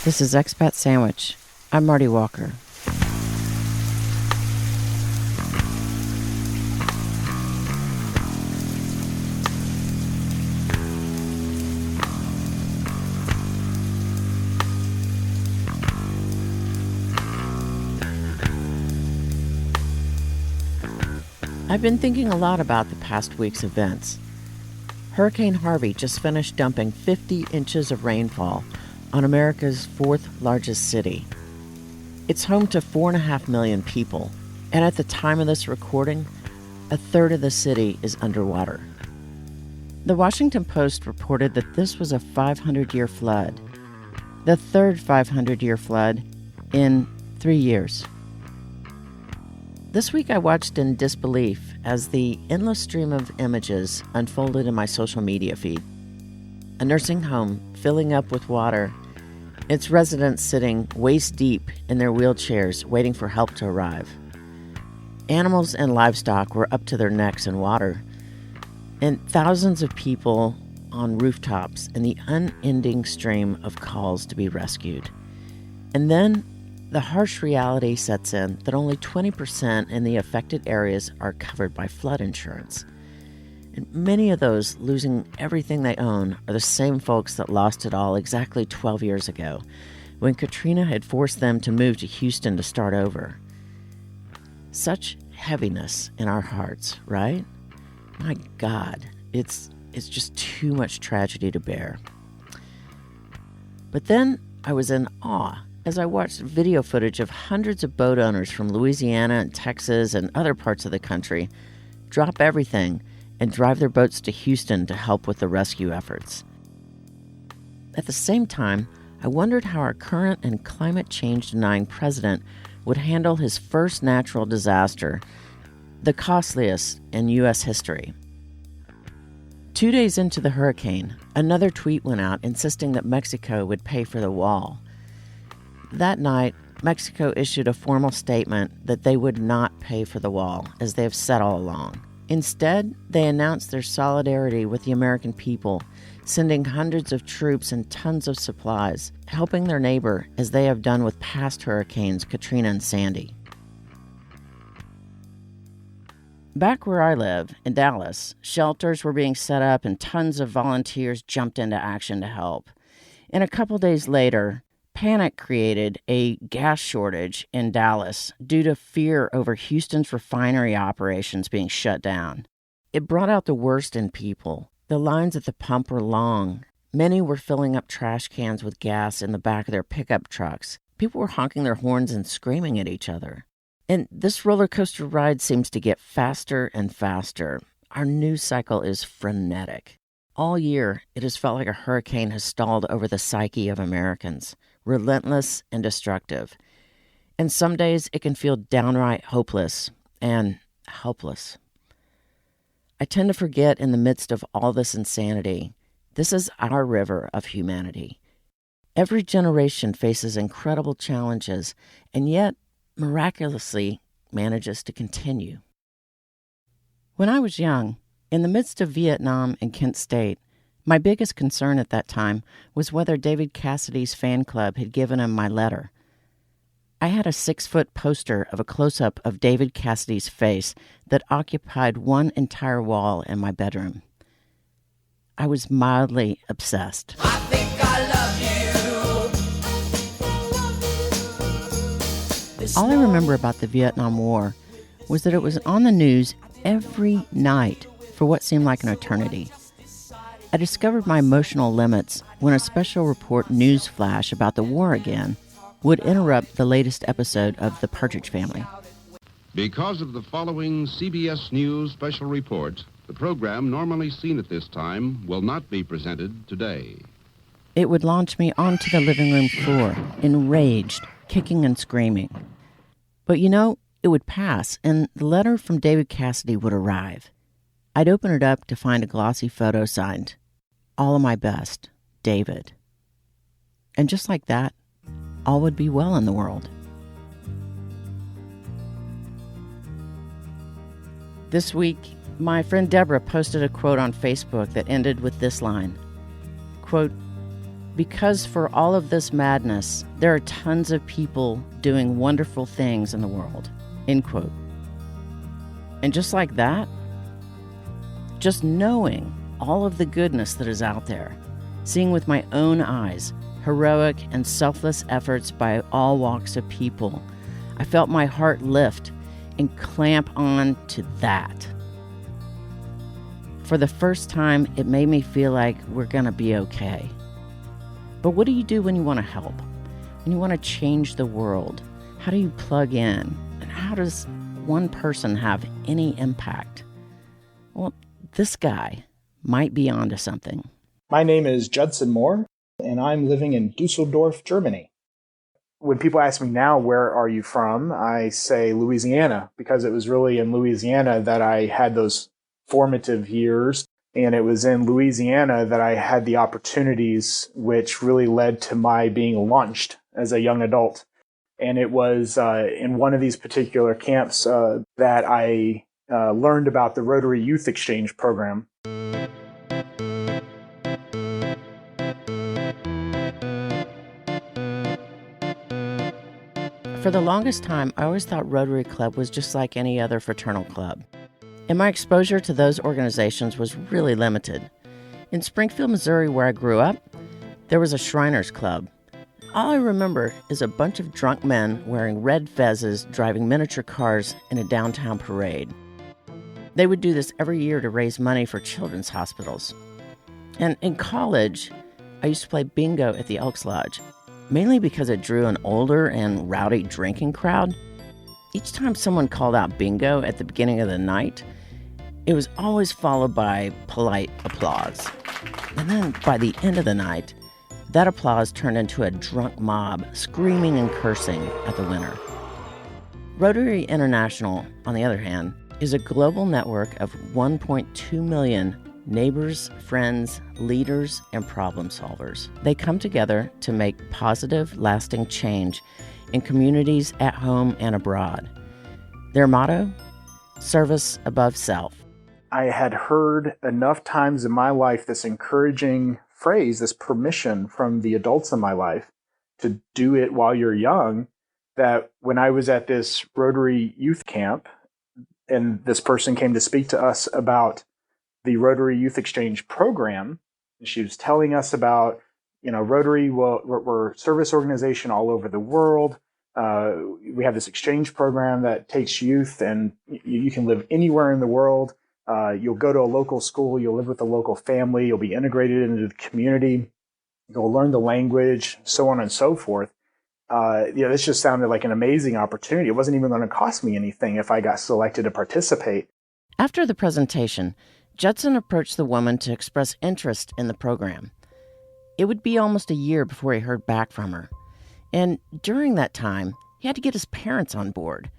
This is Expat Sandwich. I'm Marty Walker. I've been thinking a lot about the past week's events. Hurricane Harvey just finished dumping 50 inches of rainfall on America's fourth largest city. It's home to 4.5 million people, and at the time of this recording, a third of the city is underwater. The Washington Post reported that this was a 500-year flood, the third 500-year flood in 3 years. This week I watched in disbelief as the endless stream of images unfolded in my social media feed. A nursing home filling up with water, its residents sitting waist deep in their wheelchairs waiting for help to arrive. Animals and livestock were up to their necks in water, and thousands of people on rooftops in the unending stream of calls to be rescued. And then the harsh reality sets in that only 20% in the affected areas are covered by flood insurance. And many of those losing everything they own are the same folks that lost it all exactly 12 years ago, when Katrina had forced them to move to Houston to start over. Such heaviness in our hearts, right? My God, it's just too much tragedy to bear. But then I was in awe as I watched video footage of hundreds of boat owners from Louisiana and Texas and other parts of the country drop everything and drive their boats to Houston to help with the rescue efforts. At the same time, I wondered how our current and climate change-denying president would handle his first natural disaster, the costliest in U.S. history. 2 days into the hurricane, another tweet went out insisting that Mexico would pay for the wall. That night, Mexico issued a formal statement that they would not pay for the wall, as they have said all along. Instead, they announced their solidarity with the American people, sending hundreds of troops and tons of supplies, helping their neighbor as they have done with past hurricanes Katrina and Sandy. Back where I live, in Dallas, shelters were being set up and tons of volunteers jumped into action to help. And a couple days later, panic created a gas shortage in Dallas due to fear over Houston's refinery operations being shut down. It brought out the worst in people. The lines at the pump were long. Many were filling up trash cans with gas in the back of their pickup trucks. People were honking their horns and screaming at each other. And this roller coaster ride seems to get faster and faster. Our news cycle is frenetic. All year, it has felt like a hurricane has stalled over the psyche of Americans. Relentless and destructive. And some days it can feel downright hopeless and helpless. I tend to forget in the midst of all this insanity, this is our river of humanity. Every generation faces incredible challenges and yet miraculously manages to continue. When I was young, in the midst of Vietnam and Kent State, my biggest concern at that time was whether David Cassidy's fan club had given him my letter. I had a 6-foot poster of a close-up of David Cassidy's face that occupied one entire wall in my bedroom. I was mildly obsessed. I think I love you. All I remember about the Vietnam War was that it was on the news every night for what seemed like an eternity. I discovered my emotional limits when a special report news flash about the war again would interrupt the latest episode of The Partridge Family. Because of the following CBS News special report, the program normally seen at this time will not be presented today. It would launch me onto the living room floor, enraged, kicking and screaming. But it would pass, and the letter from David Cassidy would arrive. I'd open it up to find a glossy photo signed, "All of my best, David." And just like that, all would be well in the world. This week, my friend Deborah posted a quote on Facebook that ended with this line, quote, Because for all of this madness, there are tons of people doing wonderful things in the world. End quote. And just like that, just knowing all of the goodness that is out there, seeing with my own eyes heroic and selfless efforts by all walks of people, I felt my heart lift and clamp on to that. For the first time, it made me feel like we're gonna be okay. But what do you do when you want to help? When you want to change the world? How do you plug in? And how does one person have any impact? Well, this guy might be onto something. My name is Judson Moore, and I'm living in Dusseldorf, Germany. When people ask me now, where are you from? I say Louisiana, because it was really in Louisiana that I had those formative years. And it was in Louisiana that I had the opportunities which really led to my being launched as a young adult. And it was in one of these particular camps that I learned about the Rotary Youth Exchange program. For the longest time, I always thought Rotary Club was just like any other fraternal club. And my exposure to those organizations was really limited. In Springfield, Missouri, where I grew up, there was a Shriners Club. All I remember is a bunch of drunk men wearing red fezzes driving miniature cars in a downtown parade. They would do this every year to raise money for children's hospitals. And in college, I used to play bingo at the Elks Lodge, mainly because it drew an older and rowdy drinking crowd. Each time someone called out bingo at the beginning of the night, it was always followed by polite applause. And then by the end of the night, that applause turned into a drunk mob screaming and cursing at the winner. Rotary International, on the other hand, is a global network of 1.2 million neighbors, friends, leaders, and problem solvers. They come together to make positive, lasting change in communities at home and abroad. Their motto? Service above self. I had heard enough times in my life this encouraging phrase, this permission from the adults in my life to do it while you're young, that when I was at this Rotary youth camp and this person came to speak to us about the Rotary Youth Exchange program, and she was telling us about, Rotary, we're a service organization all over the world. We have this exchange program that takes youth, and you can live anywhere in the world. You'll go to a local school, you'll live with a local family, you'll be integrated into the community, you'll learn the language, so on and so forth. This just sounded like an amazing opportunity. It wasn't even going to cost me anything if I got selected to participate. After the presentation, Judson approached the woman to express interest in the program. It would be almost a year before he heard back from her. And during that time, he had to get his parents on board.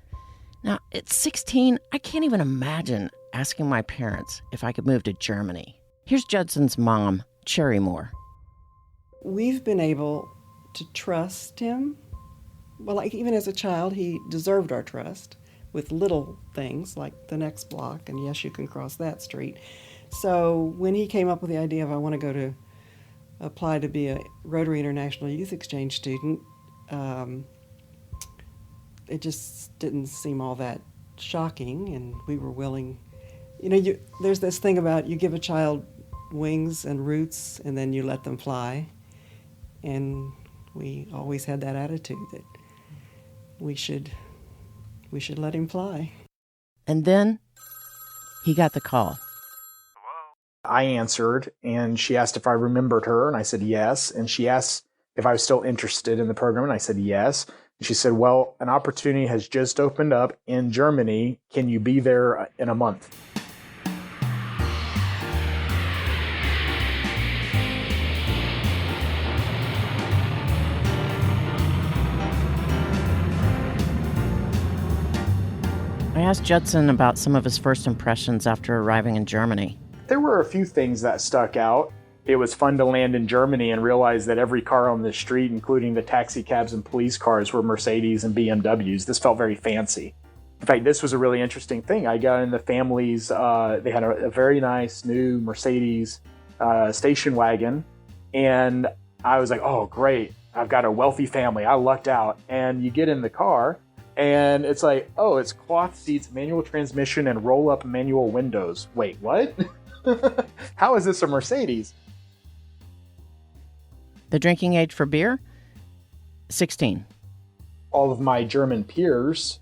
Now, at 16, I can't even imagine asking my parents if I could move to Germany. Here's Judson's mom, Cherry Moore. We've been able to trust him. Well, even as a child, he deserved our trust with little things like the next block, and yes, you can cross that street. So when he came up with the idea of I want to apply to be a Rotary International Youth Exchange student, it just didn't seem all that shocking, and we were willing. There's this thing about you give a child wings and roots, and then you let them fly, and we always had that attitude that we should let him fly. And then he got the call. I answered, and she asked if I remembered her, and I said yes. And she asked if I was still interested in the program, and I said yes. And she said, well, an opportunity has just opened up in Germany. Can you be there in a month? I asked Judson about some of his first impressions after arriving in Germany. There were a few things that stuck out. It was fun to land in Germany and realize that every car on the street, including the taxi cabs and police cars, were Mercedes and BMWs. This felt very fancy. In fact, this was a really interesting thing. I got in the families, they had a very nice new Mercedes station wagon, and I was like, oh, great. I've got a wealthy family. I lucked out. And you get in the car and it's like, oh, it's cloth seats, manual transmission, and roll-up manual windows. Wait, what? How is this a Mercedes? The drinking age for beer? 16. All of my German peers,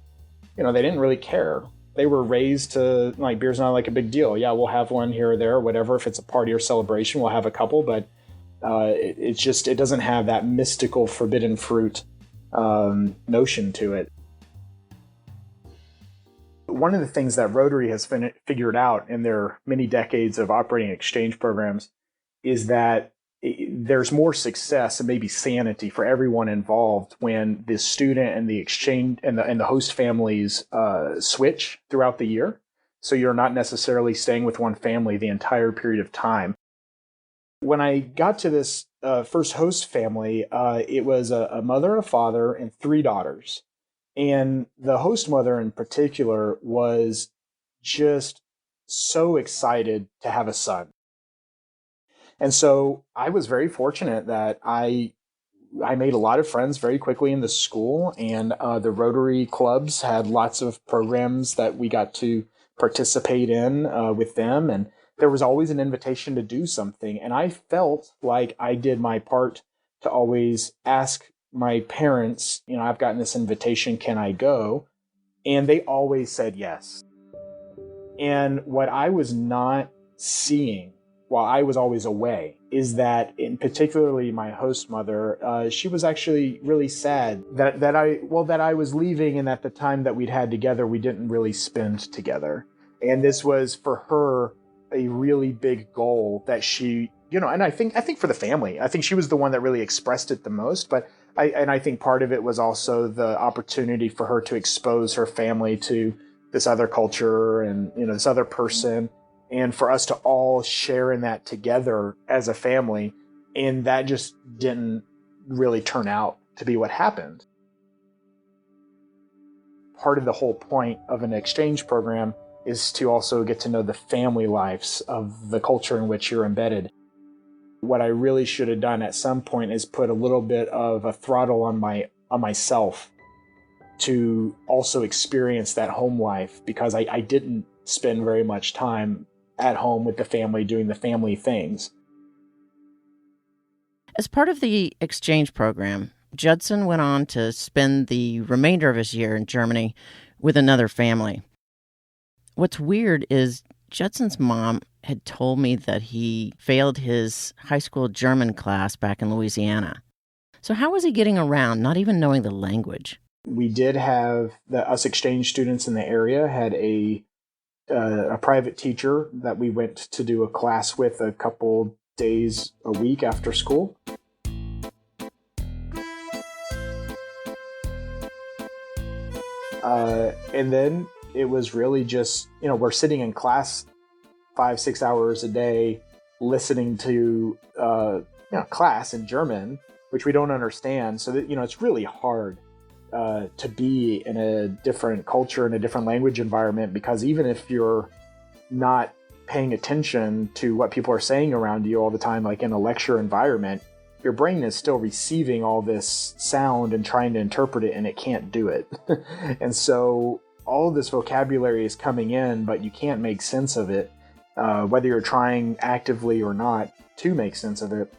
they didn't really care. They were raised to, like, beer's not like a big deal. Yeah, we'll have one here or there, whatever. If it's a party or celebration, we'll have a couple, but it doesn't have that mystical forbidden fruit notion to it. One of the things that Rotary has figured out in their many decades of operating exchange programs is that there's more success and maybe sanity for everyone involved when the student and the exchange and the host families switch throughout the year. So you're not necessarily staying with one family the entire period of time. When I got to this first host family, it was a mother, a father, and 3 daughters. And the host mother in particular was just so excited to have a son. And so I was very fortunate that I made a lot of friends very quickly in the school, and the Rotary clubs had lots of programs that we got to participate in with them. And there was always an invitation to do something. And I felt like I did my part to always ask my parents, I've gotten this invitation, can I go? And they always said yes. And what I was not seeing while I was always away is that, in particularly my host mother, she was actually really sad that I was leaving, and at the time that we'd had together, we didn't really spend together. And this was for her a really big goal that she, and I think for the family, I think she was the one that really expressed it the most. But I think part of it was also the opportunity for her to expose her family to this other culture and, this other person, and for us to all share in that together as a family. And that just didn't really turn out to be what happened. Part of the whole point of an exchange program is to also get to know the family lives of the culture in which you're embedded. What I really should have done at some point is put a little bit of a throttle on myself to also experience that home life, because I didn't spend very much time at home with the family doing the family things. As part of the exchange program, Judson went on to spend the remainder of his year in Germany with another family. What's weird is Judson's mom had told me that he failed his high school German class back in Louisiana. So how was he getting around, not even knowing the language? We did have us exchange students in the area had a private teacher that we went to do a class with a couple days a week after school. And then it was really just, we're sitting in class 5-6 hours a day listening to class in German, which we don't understand. So that, it's really hard to be in a different culture, in a different language environment, because even if you're not paying attention to what people are saying around you all the time, like in a lecture environment, your brain is still receiving all this sound and trying to interpret it, and it can't do it. And so all of this vocabulary is coming in, but you can't make sense of it, whether you're trying actively or not to make sense of it.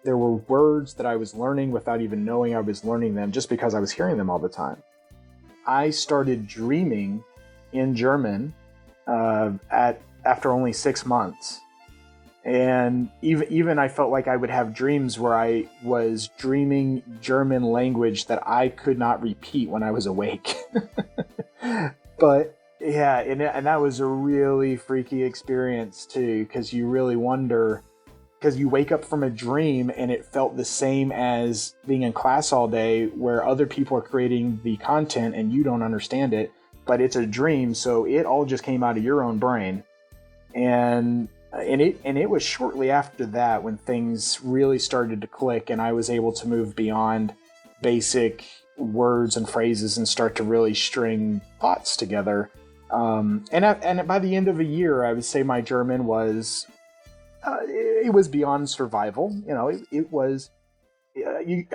There were words that I was learning without even knowing I was learning them, just because I was hearing them all the time. I started dreaming in German after only 6 months. And even I felt like I would have dreams where I was dreaming German language that I could not repeat when I was awake. But yeah, and that was a really freaky experience too, because you really wonder, because you wake up from a dream and it felt the same as being in class all day where other people are creating the content and you don't understand it, but it's a dream, so it all just came out of your own brain. And it was shortly after that when things really started to click and I was able to move beyond basic words and phrases and start to really string thoughts together. And by the end of a year, I would say my German was It was beyond survival. It was,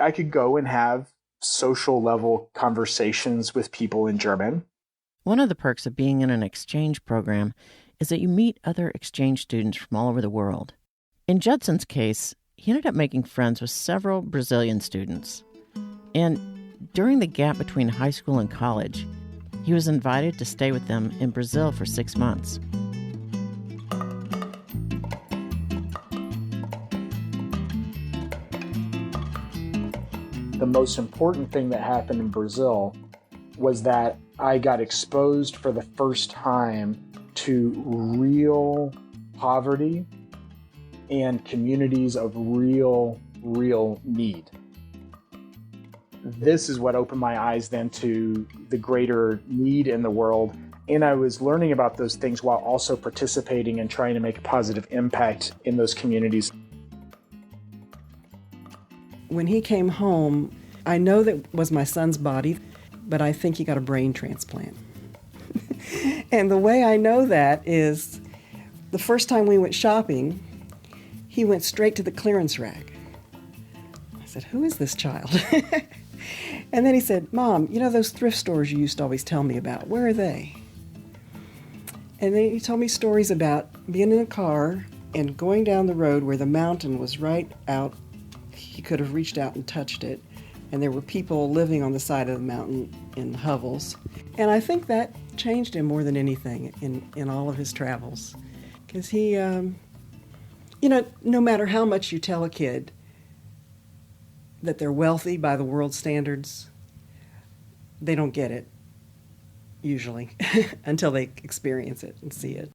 I could go and have social level conversations with people in German. One of the perks of being in an exchange program is that you meet other exchange students from all over the world. In Judson's case, he ended up making friends with several Brazilian students. And during the gap between high school and college, he was invited to stay with them in Brazil for 6 months. The most important thing that happened in Brazil was that I got exposed for the first time to real poverty and communities of real need. This is what opened my eyes then to the greater need in the world. And I was learning about those things while also participating and trying to make a positive impact in those communities. When he came home, I know that was my son's body, but I think he got a brain transplant. And the way I know that is the first time we went shopping, he went straight to the clearance rack. I said, "Who is this child?" And then he said, "Mom, you know those thrift stores you used to always tell me about, where are they?" And then he told me stories about being in a car and going down the road where the mountain was right out. He could have reached out and touched it. And there were people living on the side of the mountain in hovels. And I think that changed him more than anything in all of his travels. Because he, no matter how much you tell a kid that they're wealthy by the world standards, they don't get it, usually, until they experience it and see it.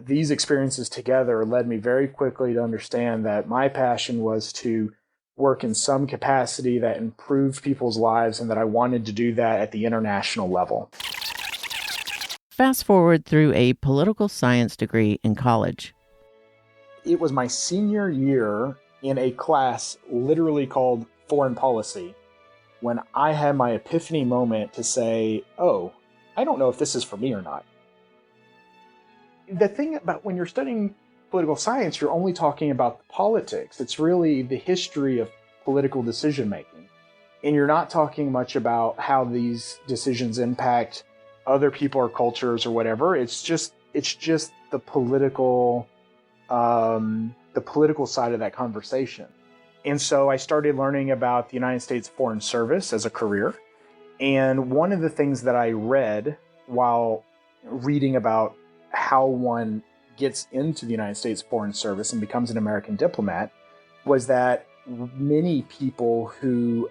These experiences together led me very quickly to understand that my passion was to work in some capacity that improved people's lives and that I wanted to do that at the international level. Fast forward through a political science degree in college. It was my senior year in a class literally called Foreign Policy when I had my epiphany moment to say, oh, I don't know if this is for me or not. The thing about when you're studying political science, you're only talking about the politics. It's really the history of political decision making. And you're not talking much about how these decisions impact other people or cultures or whatever. It's just the political side of that conversation. And so I started learning about the United States Foreign Service as a career. And one of the things that I read while reading about how one gets into the United States Foreign Service and becomes an American diplomat was that many people who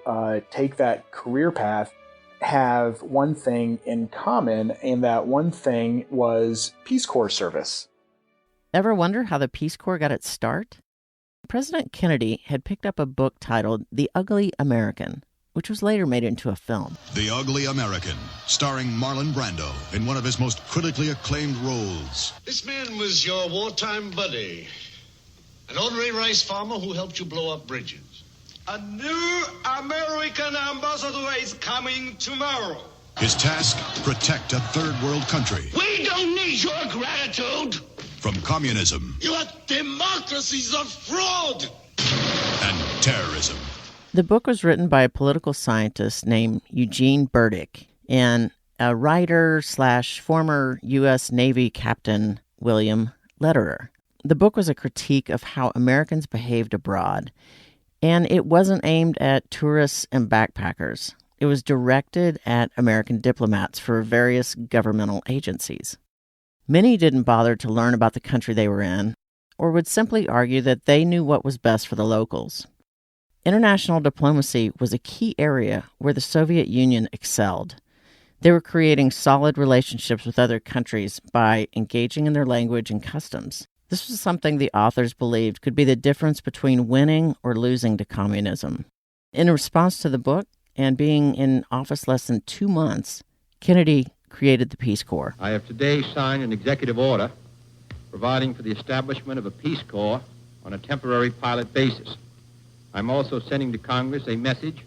take that career path have one thing in common, and that one thing was Peace Corps service. Ever wonder how the Peace Corps got its start? President Kennedy had picked up a book titled The Ugly American, which was later made into a film. The Ugly American, starring Marlon Brando in one of his most critically acclaimed roles. This man was your wartime buddy. An ordinary rice farmer who helped you blow up bridges. A new American ambassador is coming tomorrow. His task, protect a third world country. We don't need your gratitude. From communism. Your democracy's a fraud. And terrorism. The book was written by a political scientist named Eugene Burdick and a writer/former U.S. Navy Captain William Lederer. The book was a critique of how Americans behaved abroad, and it wasn't aimed at tourists and backpackers. It was directed at American diplomats for various governmental agencies. Many didn't bother to learn about the country they were in, or would simply argue that they knew what was best for the locals. International diplomacy was a key area where the Soviet Union excelled. They were creating solid relationships with other countries by engaging in their language and customs. This was something the authors believed could be the difference between winning or losing to communism. In response to the book, and being in office less than 2 months, Kennedy created the Peace Corps. I have today signed an executive order providing for the establishment of a Peace Corps on a temporary pilot basis. I'm also sending to Congress a message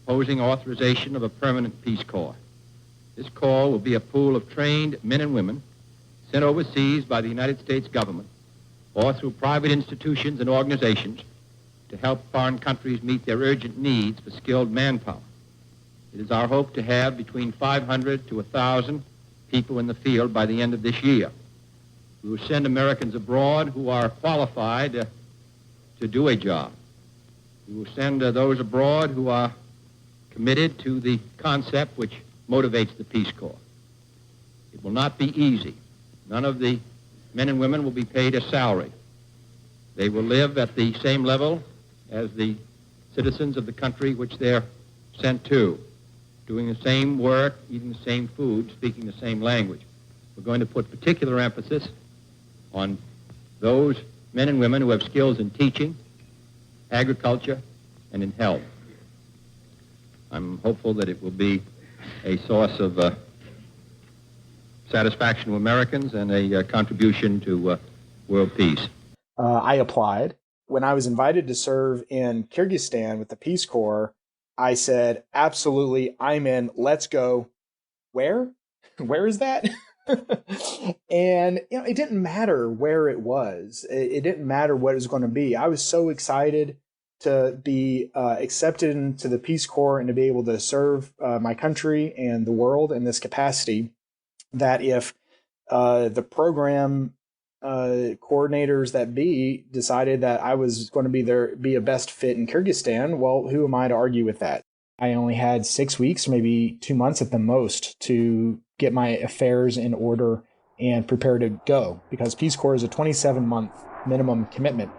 proposing authorization of a permanent Peace Corps. This Corps will be a pool of trained men and women sent overseas by the United States government or through private institutions and organizations to help foreign countries meet their urgent needs for skilled manpower. It is our hope to have between 500 to 1,000 people in the field by the end of this year. We will send Americans abroad who are qualified to do a job. We will send those abroad who are committed to the concept which motivates the Peace Corps. It will not be easy. None of the men and women will be paid a salary. They will live at the same level as the citizens of the country which they're sent to, doing the same work, eating the same food, speaking the same language. We're going to put particular emphasis on those men and women who have skills in teaching, agriculture, and in health. I'm hopeful that it will be a source of satisfaction to Americans and a contribution to world peace. I applied. When I was invited to serve in Kyrgyzstan with the Peace Corps, I said, absolutely, I'm in, let's go. Where? Where is that? And it didn't matter where it was. It didn't matter what it was going to be. I was so excited to be accepted into the Peace Corps and to be able to serve my country and the world in this capacity that if the program coordinators that decided that I was going to be a best fit in Kyrgyzstan, well, who am I to argue with that? I only had 6 weeks, maybe 2 months at the most, to get my affairs in order and prepare to go, because Peace Corps is a 27-month minimum commitment.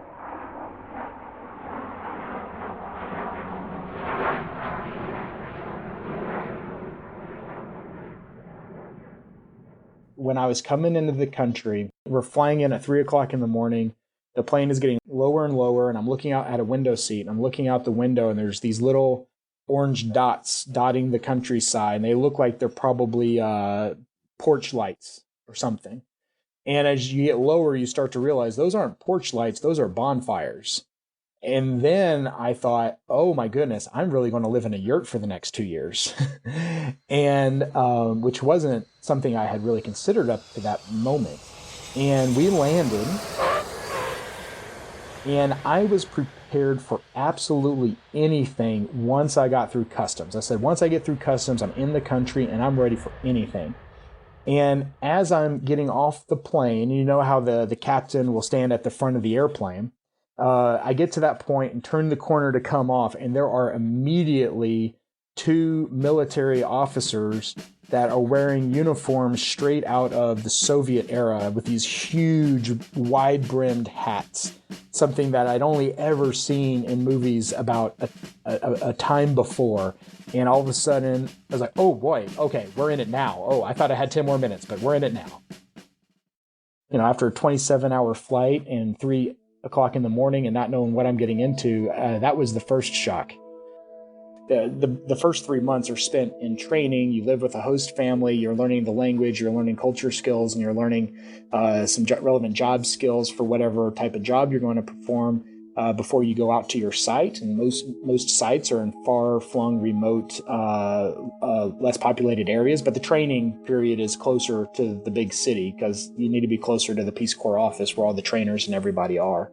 When I was coming into the country, we're flying in at 3 o'clock in the morning. The plane is getting lower and lower, and I'm looking out at a window seat. And I'm looking out the window, and there's these little orange dots dotting the countryside, and they look like they're probably porch lights or something. And as you get lower, you start to realize those aren't porch lights, those are bonfires. And then I thought, oh my goodness, I'm really going to live in a yurt for the next 2 years. And which wasn't something I had really considered up to that moment. And we landed, and I was prepared for absolutely anything once I got through customs. I said, once I get through customs, I'm in the country and I'm ready for anything. And as I'm getting off the plane, you know how the captain will stand at the front of the airplane. I get to that point and turn the corner to come off, and there are immediately 2 military officers that are wearing uniforms straight out of the Soviet era with these huge, wide-brimmed hats, something that I'd only ever seen in movies about a time before. And all of a sudden, I was like, oh boy, okay, we're in it now. Oh, I thought I had 10 more minutes, but we're in it now. After a 27-hour flight and 3 o'clock in the morning and not knowing what I'm getting into, that was the first shock. The first 3 months are spent in training. You live with a host family. You're learning the language. You're learning culture skills, and you're learning some relevant job skills for whatever type of job you're going to perform before you go out to your site. And most sites are in far-flung, remote, less populated areas. But the training period is closer to the big city because you need to be closer to the Peace Corps office where all the trainers and everybody are.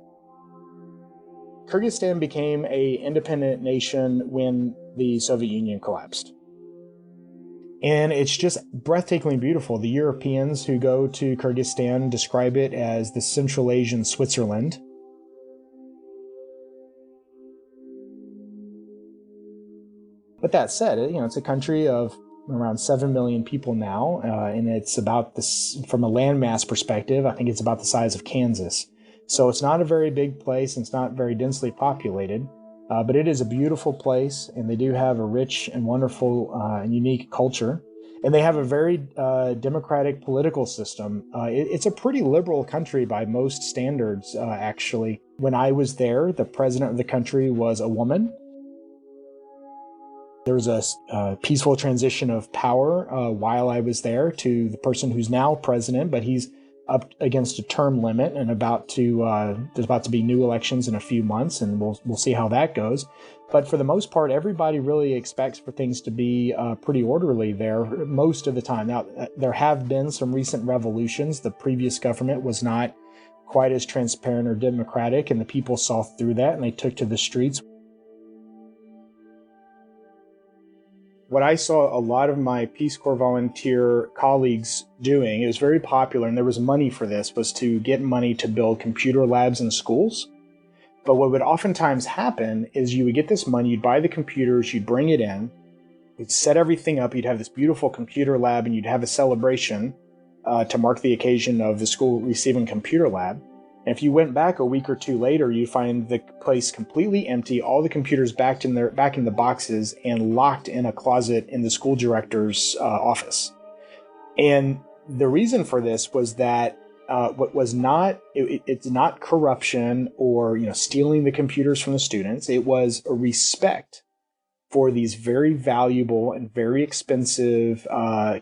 Kyrgyzstan became an independent nation when the Soviet Union collapsed. And it's just breathtakingly beautiful. The Europeans who go to Kyrgyzstan describe it as the Central Asian Switzerland. But that said, it's a country of around 7 million people now, and it's about this, from a landmass perspective, I think it's about the size of Kansas. So it's not a very big place, and it's not very densely populated, but it is a beautiful place, and they do have a rich and wonderful and unique culture. And they have a very democratic political system. It's a pretty liberal country by most standards, actually. When I was there, the president of the country was a woman. There was a peaceful transition of power while I was there to the person who's now president, but he's up against a term limit and there's about to be new elections in a few months, and we'll see how that goes. But for the most part, everybody really expects for things to be pretty orderly there most of the time. Now, there have been some recent revolutions. The previous government was not quite as transparent or democratic, and the people saw through that and they took to the streets. What I saw a lot of my Peace Corps volunteer colleagues doing, it was very popular and there was money for this, was to get money to build computer labs in schools. But what would oftentimes happen is you would get this money, you'd buy the computers, you'd bring it in, you'd set everything up, you'd have this beautiful computer lab, and you'd have a celebration to mark the occasion of the school receiving computer lab. And if you went back a week or two later, you'd find the place completely empty, all the computers back in the boxes and locked in a closet in the school director's office. And the reason for this was that what was not, it's not corruption or stealing the computers from the students. It was a respect for these very valuable and very expensive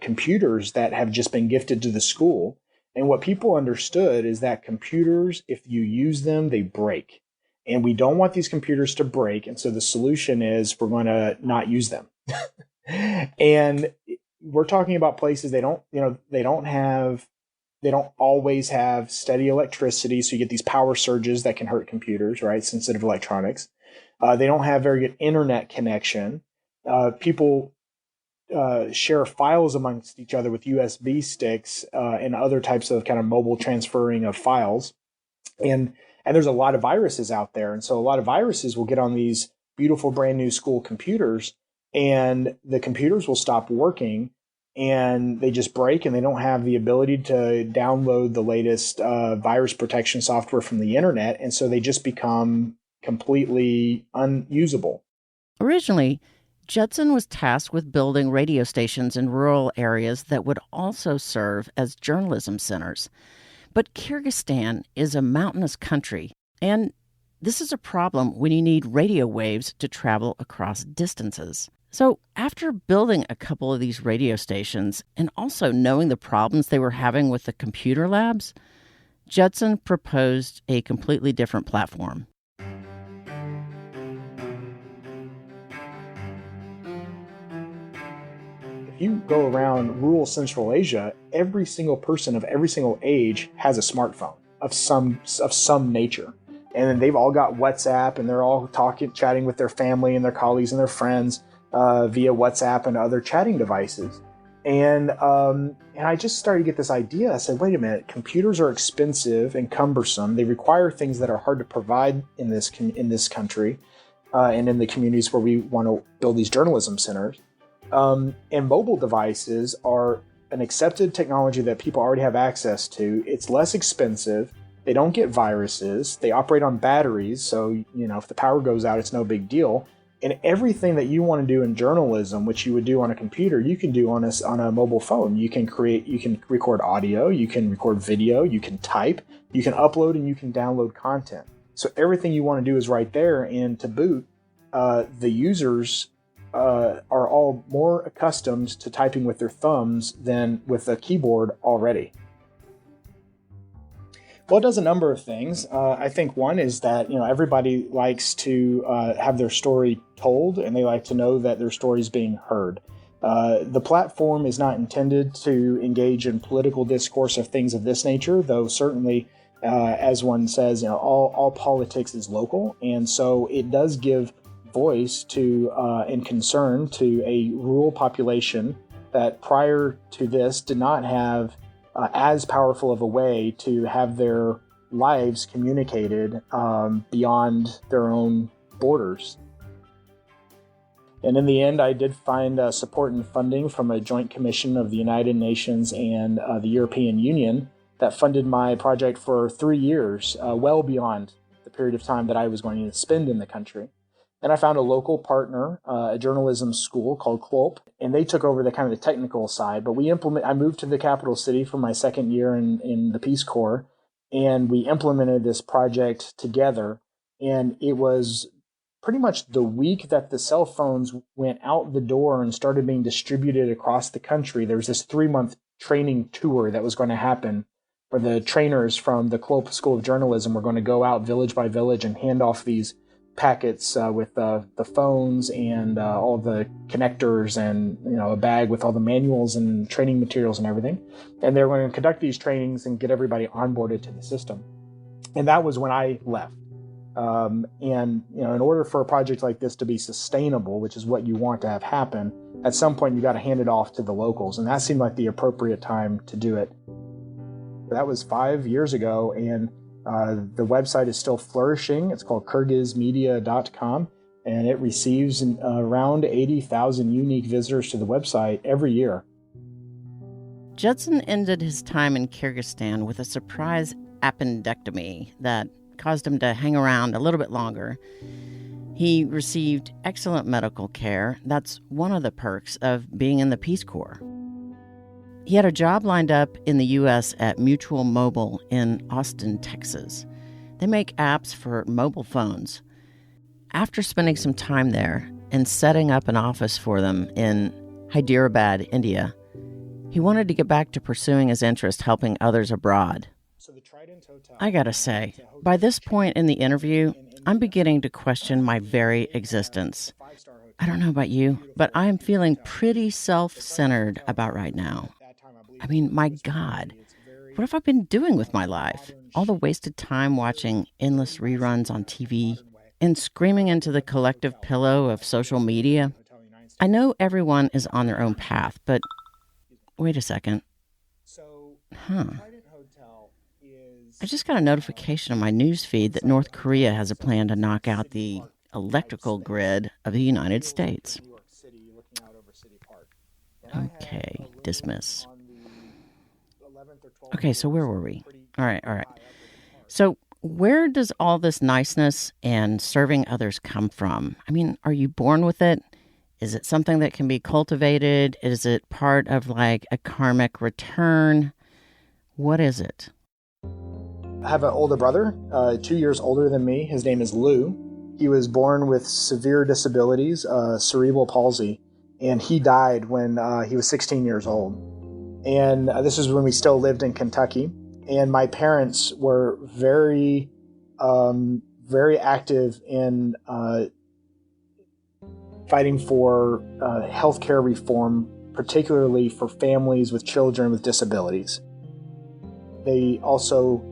computers that have just been gifted to the school. And what people understood is that computers, if you use them, they break. And we don't want these computers to break. And so the solution is we're going to not use them. And we're talking about places they don't always have steady electricity. So you get these power surges that can hurt computers, right? Sensitive electronics. They don't have very good internet connection. People share files amongst each other with USB sticks and other types of kind of mobile transferring of files. And there's a lot of viruses out there. And so a lot of viruses will get on these beautiful brand new school computers, and the computers will stop working and they just break, and they don't have the ability to download the latest virus protection software from the internet. And so they just become completely unusable. Originally, Judson was tasked with building radio stations in rural areas that would also serve as journalism centers. But Kyrgyzstan is a mountainous country, and this is a problem when you need radio waves to travel across distances. So after building a couple of these radio stations and also knowing the problems they were having with the computer labs, Judson proposed a completely different platform. You go around rural Central Asia, every single person of every single age has a smartphone of some nature. And then they've all got WhatsApp, and they're all chatting with their family and their colleagues and their friends via WhatsApp and other chatting devices. And I just started to get this idea. I said, wait a minute, computers are expensive and cumbersome. They require things that are hard to provide in this country and in the communities where we want to build these journalism centers. And mobile devices are an accepted technology that people already have access to. It's less expensive. They don't get viruses. They operate on batteries. So, if the power goes out, it's no big deal. And everything that you want to do in journalism, which you would do on a computer, you can do on a mobile phone. You can record audio, you can record video, you can type, you can upload, and you can download content. So everything you want to do is right there. And to boot, the users are all more accustomed to typing with their thumbs than with a keyboard already. Well, it does a number of things. I think one is that everybody likes to have their story told, and they like to know that their story is being heard. The platform is not intended to engage in political discourse of things of this nature, though certainly, as one says, all politics is local, and so it does give voice to and concern to a rural population that prior to this did not have as powerful of a way to have their lives communicated beyond their own borders. And in the end, I did find support and funding from a joint commission of the United Nations and the European Union that funded my project for 3 years, well beyond the period of time that I was going to spend in the country. And I found a local partner, a journalism school called CLOP, and they took over the kind of the technical side. But I moved to the capital city for my second year in the Peace Corps, and we implemented this project together. And it was pretty much the week that the cell phones went out the door and started being distributed across the country. There was this 3-month training tour that was going to happen, where the trainers from the CLOP School of Journalism were going to go out village by village and hand off these packets with the phones and all the connectors and a bag with all the manuals and training materials and everything. And they're going to conduct these trainings and get everybody onboarded to the system. And that was when I left. And in order for a project like this to be sustainable, which is what you want to have happen, at some point you got to hand it off to the locals, and that seemed like the appropriate time to do it. That was 5 years ago, and the website is still flourishing. It's called kyrgyzmedia.com, and it receives around 80,000 unique visitors to the website every year. Judson ended his time in Kyrgyzstan with a surprise appendectomy that caused him to hang around a little bit longer. He received excellent medical care. That's one of the perks of being in the Peace Corps. He had a job lined up in the U.S. at Mutual Mobile in Austin, Texas. They make apps for mobile phones. After spending some time there and setting up an office for them in Hyderabad, India, he wanted to get back to pursuing his interest helping others abroad. I gotta say, by this point in the interview, I'm beginning to question my very existence. I don't know about you, but I am feeling pretty self-centered about right now. I mean, my God, what have I been doing with my life? All the wasted time watching endless reruns on TV and screaming into the collective pillow of social media. I know everyone is on their own path, but wait a second. I just got a notification on my news feed that North Korea has a plan to knock out the electrical grid of the United States. Okay, dismiss. Okay, so where were we? All right. So where does all this niceness and serving others come from? I mean, are you born with it? Is it something that can be cultivated? Is it part of like a karmic return? What is it? I have an older brother, 2 years older than me. His name is Lou. He was born with severe disabilities, cerebral palsy, and he died when he was 16 years old. And this is when we still lived in Kentucky. And my parents were very, very active in fighting for healthcare reform, particularly for families with children with disabilities. They also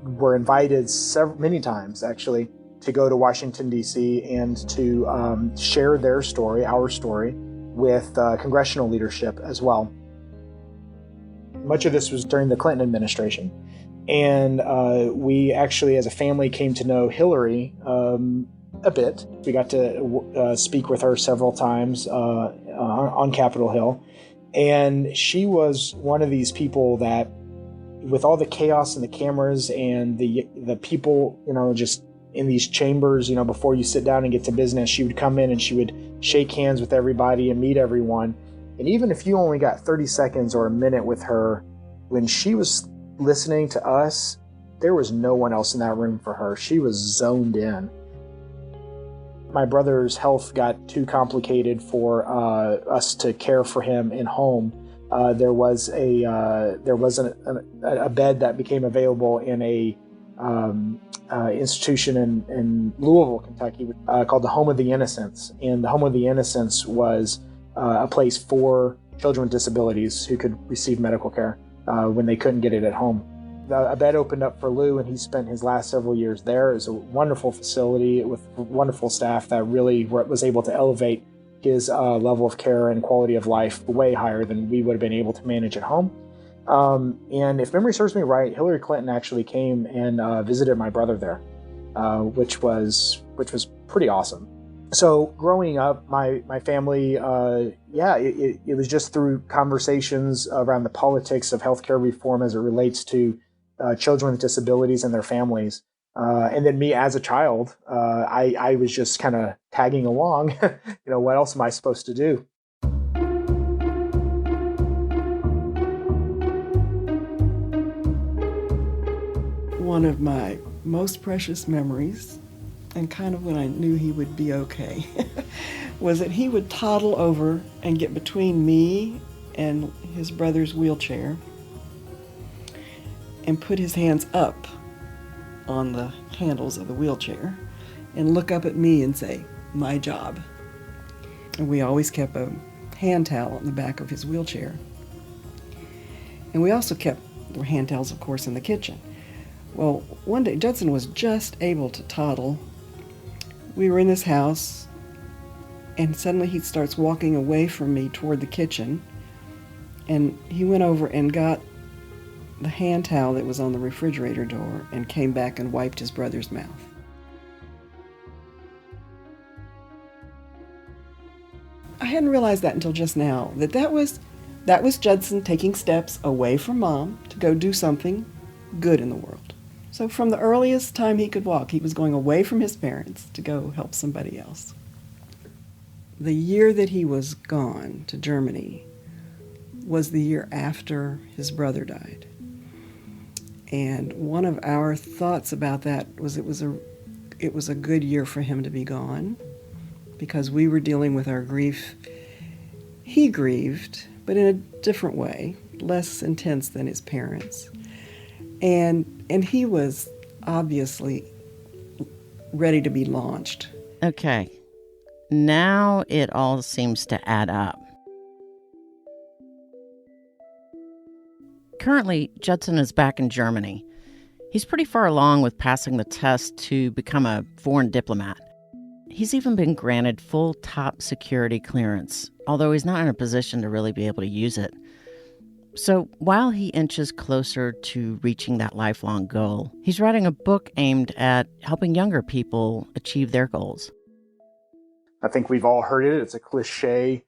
were invited many times, actually, to go to Washington, D.C. and to share their story, our story, with congressional leadership as well. Much of this was during the Clinton administration. And we actually, as a family, came to know Hillary a bit. We got to speak with her several times on Capitol Hill. And she was one of these people that, with all the chaos and the cameras and the people, just in these chambers, before you sit down and get to business, she would come in and she would shake hands with everybody and meet everyone. And even if you only got 30 seconds or a minute with her, when she was listening to us, there was no one else in that room for her. She was zoned in. My brother's health got too complicated for us to care for him in home. There was a bed that became available in a institution in Louisville, Kentucky, called the Home of the Innocents. And the Home of the Innocents was a place for children with disabilities who could receive medical care when they couldn't get it at home. A bed opened up for Lou, and he spent his last several years there. It was a wonderful facility with wonderful staff that really was able to elevate his level of care and quality of life way higher than we would have been able to manage at home. And if memory serves me right, Hillary Clinton actually came and visited my brother there, which was pretty awesome. So growing up, my family, it was just through conversations around the politics of healthcare reform as it relates to children with disabilities and their families. And then me as a child, I was just kind of tagging along. What else am I supposed to do? One of my most precious memories, and kind of when I knew he would be okay, was that he would toddle over and get between me and his brother's wheelchair and put his hands up on the handles of the wheelchair and look up at me and say, "My job." And we always kept a hand towel on the back of his wheelchair. And we also kept hand towels, of course, in the kitchen. Well, one day Judson was just able to toddle. We were in this house, and suddenly he starts walking away from me toward the kitchen, and he went over and got the hand towel that was on the refrigerator door and came back and wiped his brother's mouth. I hadn't realized that until just now, that was Judson taking steps away from Mom to go do something good in the world. So from the earliest time he could walk, he was going away from his parents to go help somebody else. The year that he was gone to Germany was the year after his brother died. And one of our thoughts about that was it was a good year for him to be gone, because we were dealing with our grief. He grieved, but in a different way, less intense than his parents. And he was obviously ready to be launched. Okay, now it all seems to add up. Currently, Judson is back in Germany. He's pretty far along with passing the test to become a foreign diplomat. He's even been granted full top security clearance, although he's not in a position to really be able to use it. So while he inches closer to reaching that lifelong goal, he's writing a book aimed at helping younger people achieve their goals. I think we've all heard it. It's a cliche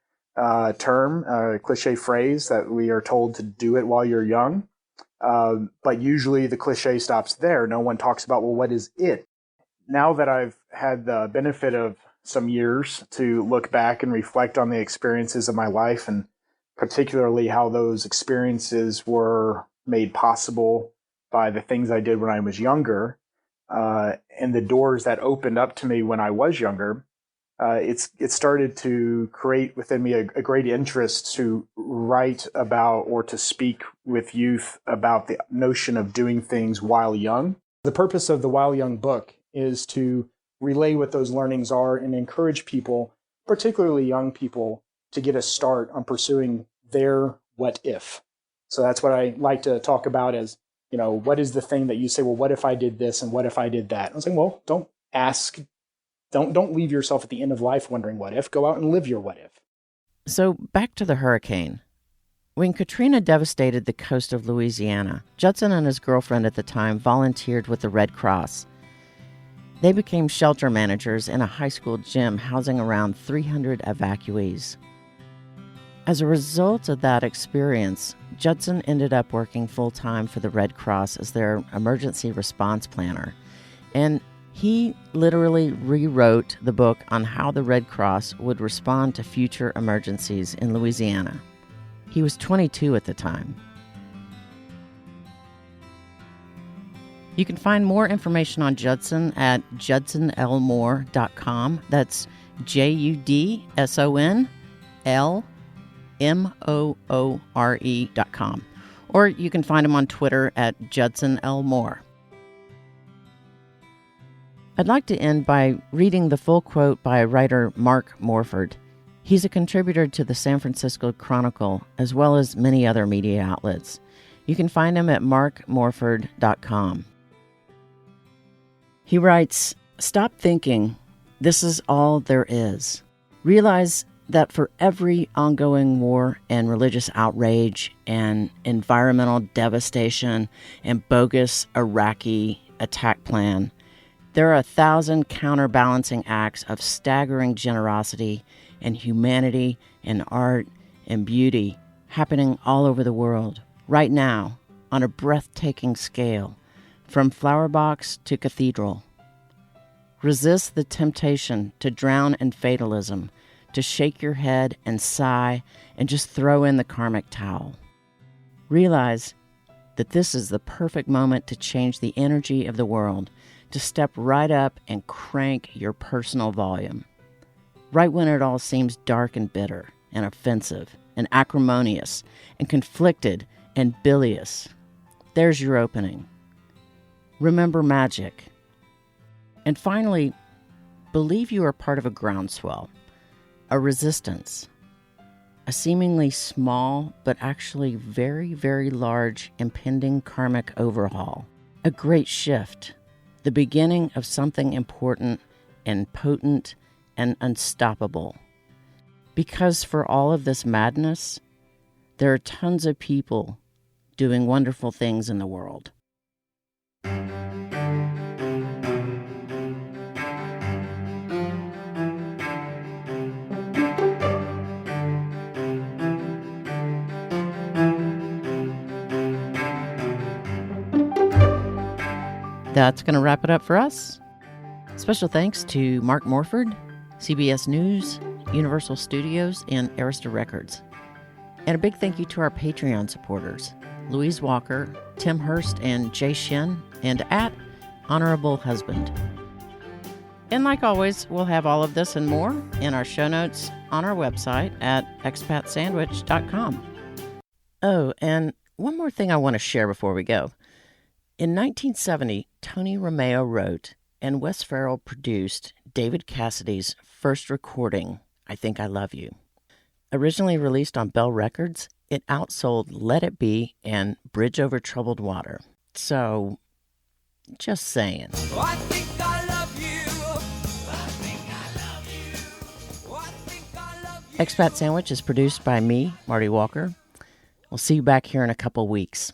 term, a cliche phrase that we are told to do it while you're young. But usually the cliche stops there. No one talks about, well, what is it? Now that I've had the benefit of some years to look back and reflect on the experiences of my life, and particularly how those experiences were made possible by the things I did when I was younger, and the doors that opened up to me when I was younger, it started to create within me a great interest to write about or to speak with youth about the notion of doing things while young. The purpose of the While Young book is to relay what those learnings are and encourage people, particularly young people, to get a start on pursuing their what if. So that's what I like to talk about as, what is the thing that you say, well, what if I did this and what if I did that? I was like, well, don't ask. Don't leave yourself at the end of life wondering what if. Go out and live your what if. So back to the hurricane. When Katrina devastated the coast of Louisiana, Judson and his girlfriend at the time volunteered with the Red Cross. They became shelter managers in a high school gym housing around 300 evacuees. As a result of that experience, Judson ended up working full-time for the Red Cross as their emergency response planner. And he literally rewrote the book on how the Red Cross would respond to future emergencies in Louisiana. He was 22 at the time. You can find more information on Judson at judsonlmoore.com. That's JUDSONLMOORE.com. Or you can find him on Twitter at Judson L. Moore. I'd like to end by reading the full quote by writer Mark Morford. He's a contributor to the San Francisco Chronicle, as well as many other media outlets. You can find him at markmorford.com. He writes, "Stop thinking this is all there is. Realize that for every ongoing war and religious outrage and environmental devastation and bogus Iraqi attack plan, there are 1,000 counterbalancing acts of staggering generosity and humanity and art and beauty happening all over the world, right now, on a breathtaking scale, from flower box to cathedral. Resist the temptation to drown in fatalism, to shake your head and sigh and just throw in the karmic towel. Realize that this is the perfect moment to change the energy of the world, to step right up and crank your personal volume. Right when it all seems dark and bitter and offensive and acrimonious and conflicted and bilious, there's your opening. Remember magic. And finally, believe you are part of a groundswell, a resistance, a seemingly small but actually very, very large impending karmic overhaul. A great shift, the beginning of something important and potent and unstoppable. Because for all of this madness, there are tons of people doing wonderful things in the world. That's going to wrap it up for us. Special thanks to Mark Morford, CBS News, Universal Studios, and Arista Records. And a big thank you to our Patreon supporters, Louise Walker, Tim Hurst, and Jay Shin, and at Honorable Husband. And like always, we'll have all of this and more in our show notes on our website at expatsandwich.com. Oh, and one more thing I want to share before we go. In 1970, Tony Romeo wrote and Wes Farrell produced David Cassidy's first recording, I Think I Love You. Originally released on Bell Records, it outsold Let It Be and Bridge Over Troubled Water. So, just saying. I think I love you. I think I love you. I think I love you. Expat Sandwich is produced by me, Marty Walker. We'll see you back here in a couple weeks.